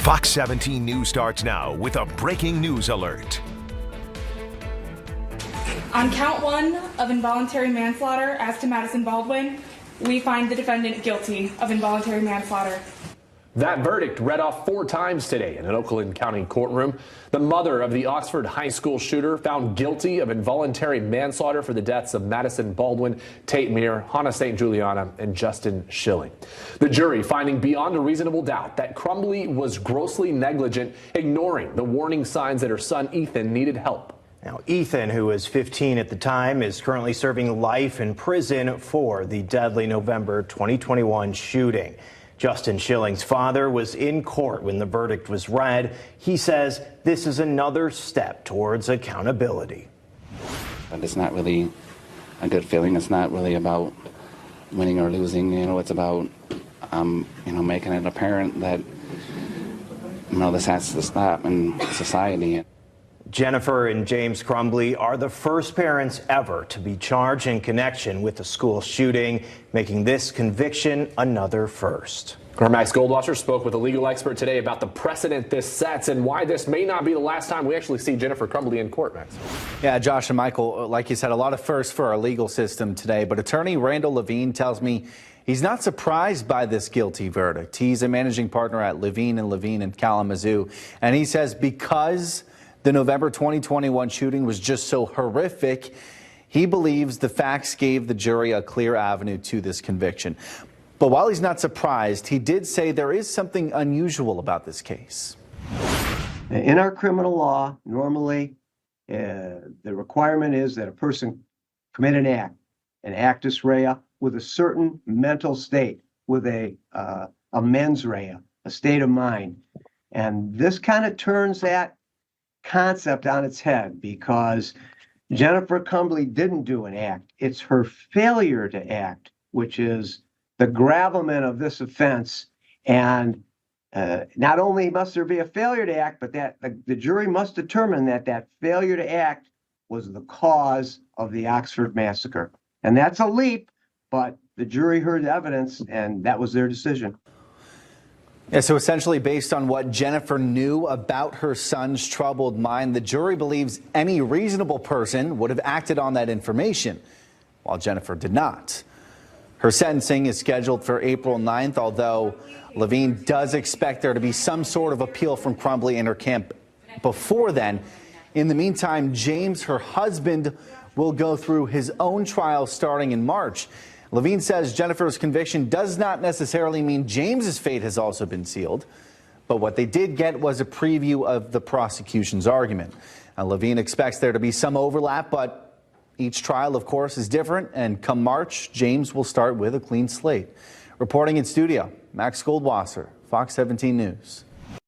Fox 17 News starts now with a breaking news alert. On count 1 of involuntary manslaughter as to Madison Baldwin, we find the defendant guilty of involuntary manslaughter. That verdict read off 4 times today in an Oakland County courtroom. The mother of the Oxford High School shooter found guilty of involuntary manslaughter for the deaths of Madison Baldwin, Tate Meir, Hannah St. Juliana, and Justin Schilling. The jury finding beyond a reasonable doubt that Crumbley was grossly negligent, ignoring the warning signs that her son Ethan needed help. Now, Ethan, who was 15 at the time, is currently serving life in prison for the deadly November 2021 shooting. Justin Schilling's father was in court when the verdict was read. He says this is another step towards accountability. But it's not really a good feeling. It's not really about winning or losing. It's about, making it apparent that, this has to stop in society. Jennifer and James Crumbley are the first parents ever to be charged in connection with the school shooting, making this conviction another first. Our Max Goldwasser spoke with a legal expert today about the precedent this sets and why this may not be the last time we actually see Jennifer Crumbley in court, Max. Yeah, Josh and Michael, like you said, a lot of firsts for our legal system today, but attorney Randall Levine tells me he's not surprised by this guilty verdict. He's a managing partner at Levine in Kalamazoo, and he says because the November 2021 shooting was just so horrific, he believes the facts gave the jury a clear avenue to this conviction. But while he's not surprised, he did say there is something unusual about this case. In our criminal law, normally the requirement is that a person commit an actus rea, with a certain mental state, with a mens rea, a state of mind. And this kind of turns that concept on its head, because Jennifer Crumbley didn't do an act. It's her failure to act, which is the gravamen of this offense. And not only must there be a failure to act, but that the jury must determine that failure to act was the cause of the Oxford massacre. And that's a leap, but the jury heard evidence, and that was their decision. Yeah, so essentially based on what Jennifer knew about her son's troubled mind, the jury believes any reasonable person would have acted on that information, while Jennifer did not. Her sentencing is scheduled for April 9th, although Levine does expect there to be some sort of appeal from Crumbley and her camp before then. In the meantime, James, her husband, will go through his own trial starting in March. Levine says Jennifer's conviction does not necessarily mean James's fate has also been sealed, but what they did get was a preview of the prosecution's argument. Now, Levine expects there to be some overlap, but each trial, of course, is different, and come March, James will start with a clean slate. Reporting in studio, Max Goldwasser, Fox 17 News.